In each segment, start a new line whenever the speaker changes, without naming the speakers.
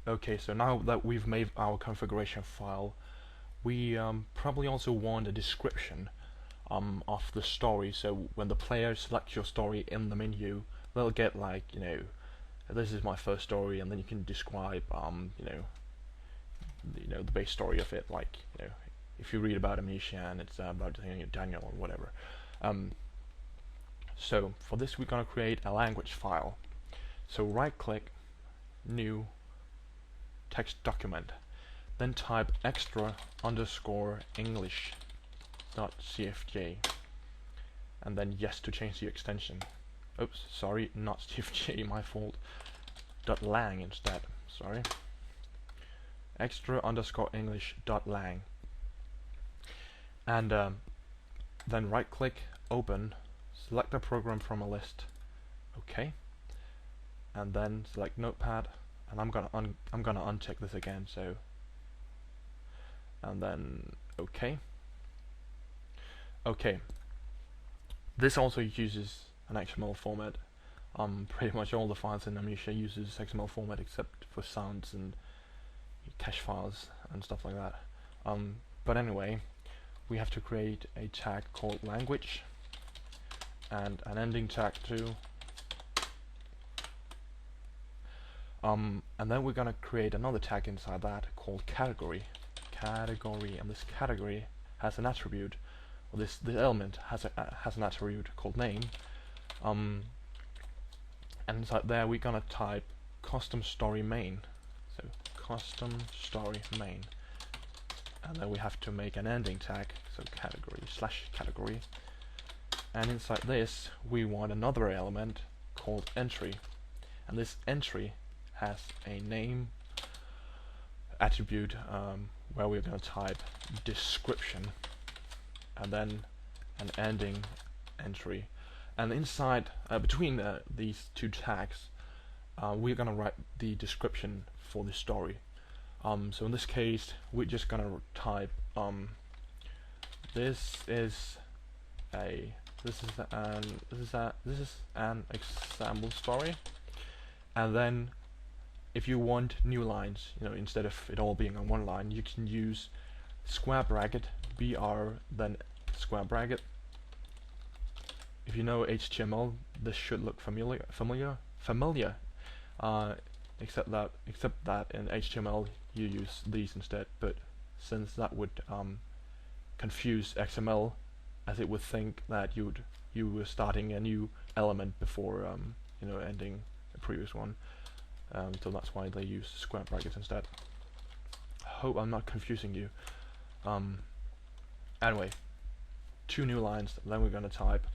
Okay, so now that we've made our configuration file, we probably also want a description of the story. So when the player selects your story in the menu, they'll get like, this is my first story, and then you can describe the base story of it, like, if you read about Amnesia and it's about Daniel or whatever. So for this we're gonna create a language file. So right click, new text document, then type extra underscore English dot cfj, and then yes to change the extension. Oops, sorry, not cfj, my fault. .lang instead, sorry. Extra underscore English .lang, and then right click, open, select a program from a list, okay, and then select Notepad, and I'm gonna uncheck this again, so, and then okay. This also uses an XML format. Pretty much all the files in Amnesia uses XML format except for sounds and cache files and stuff like that. But anyway, we have to create a tag called language and an ending tag too. And then we're gonna create another tag inside that called category, and this category has an attribute, or this element has an attribute called name. And inside there we're gonna type custom story main, so custom story main, and then we have to make an ending tag, so category / category, and inside this we want another element called entry, and this entry has a name attribute where we're going to type description, and then an ending entry, and inside between these two tags we're going to write the description for the story. So in this case we're just going to type this is an example story, and then if you want new lines, instead of it all being on one line, you can use square bracket br then square bracket. If you know HTML, this should look familiar. Except that in HTML you use these instead. But since that would confuse XML, as it would think that you were starting a new element before ending the previous one. So that's why they use square brackets instead. Hope I'm not confusing you. Anyway, 2 new lines, then we're going to type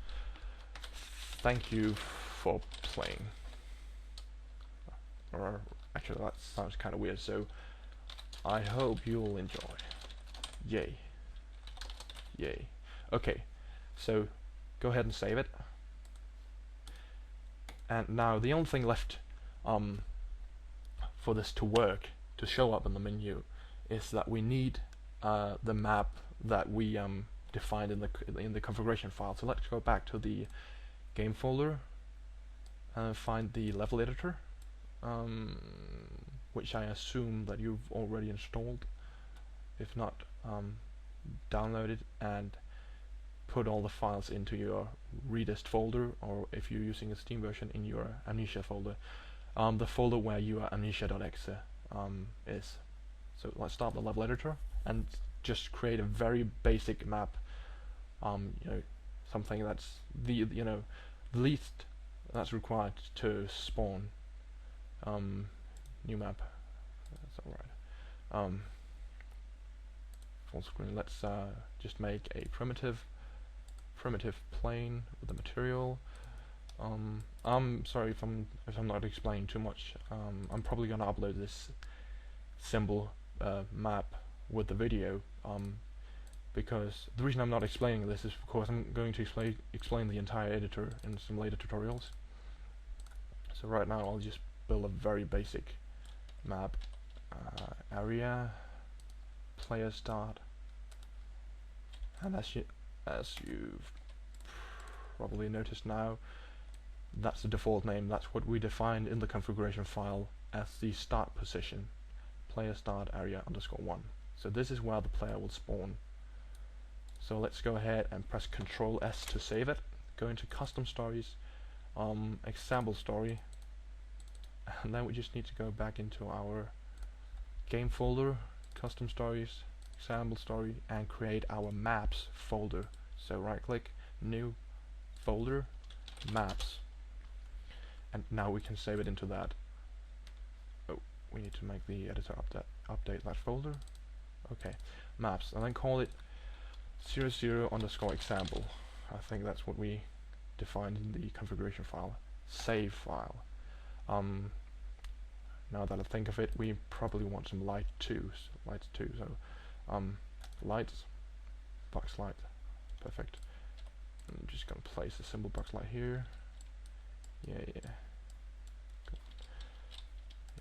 thank you for playing. Or actually that sounds kind of weird, so I hope you'll enjoy. Yay. Yay. Okay, so go ahead and save it. And now the only thing left for this to work, to show up in the menu, is that we need the map that we defined in the configuration file. So let's go back to the game folder and find the level editor, which I assume that you've already installed. If not, download it and put all the files into your Redist folder, or if you're using a Steam version, in your Amnesia folder, the folder where your amnesia.exe is. So let's start the level editor and just create a very basic map, something that's the least that's required to spawn new map. That's alright. Full screen. Let's just make a primitive plane with the material. I'm sorry if I'm not explaining too much. I'm probably gonna upload this symbol map with the video, because the reason I'm not explaining this is because I'm going to explain the entire editor in some later tutorials. So right now I'll just build a very basic map. Area, player start, and as you've probably noticed now, that's the default name. That's what we defined in the configuration file as the start position. player start area _1. So this is where the player will spawn. So let's go ahead and press Control S to save it. Go into Custom Stories, Example Story, and then we just need to go back into our game folder, Custom Stories, Example Story, and create our Maps folder. So right click, New Folder, Maps, and now we can save it into that. Oh, we need to make the editor update that folder. Okay, Maps, and then call it 00_example. I think that's what we defined in the configuration file. Save file. Now that I think of it, we probably want some lights too. So lights, box light, perfect. I'm just gonna place a simple box light here. Yeah. Cool.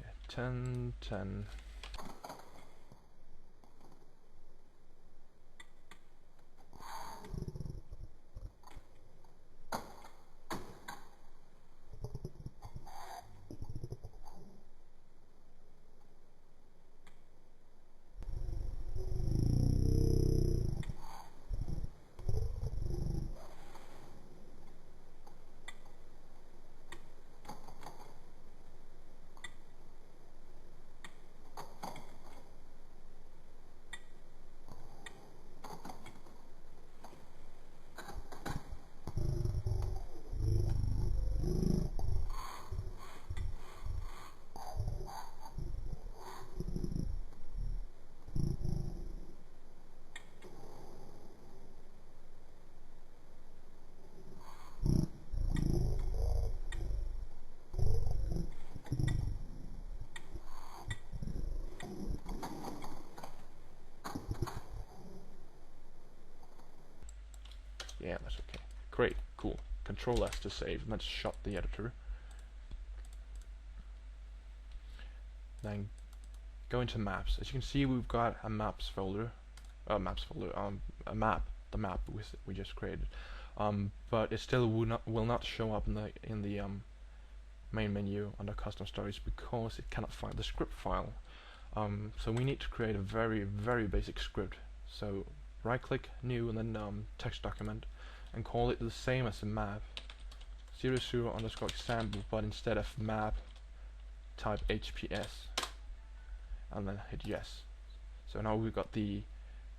Yeah, 10, 10. Yeah, that's okay. Great, cool. Control S to save. Let's shut the editor. Then go into Maps. As you can see, we've got a Maps folder. A map. The map we just created. But it still will not show up in the main menu under Custom Stories because it cannot find the script file. So we need to create a very basic script. So right click, New, and then text document, and call it the same as the map, 00_example, but instead of map, type HPS, and then hit yes. So now we've got the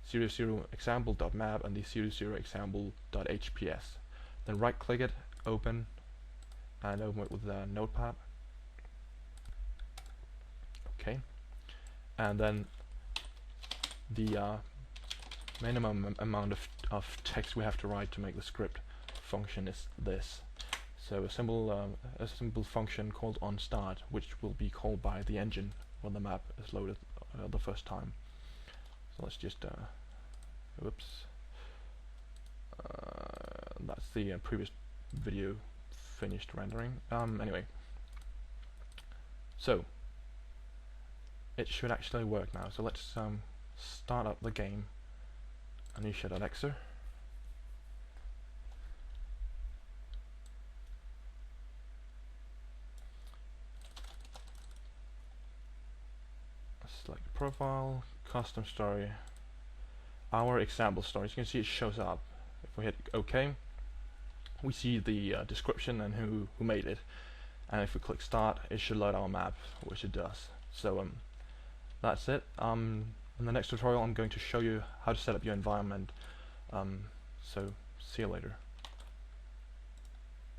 00example.map and the 00example.hps. Then right click it, open, and open it with the notepad. Okay, and then the minimum amount of text we have to write to make the script function is this. So a simple function called onStart, which will be called by the engine when the map is loaded the first time. So let's just whoops. That's the previous video finished rendering. Anyway, so it should actually work now. So let's start up the game. Amnesia.exe. Select profile, custom story, our example story. As you can see, it shows up. If we hit OK, we see the description and who made it. And if we click start, it should load our map, which it does. So that's it. In the next tutorial, I'm going to show you how to set up your environment. So see you later.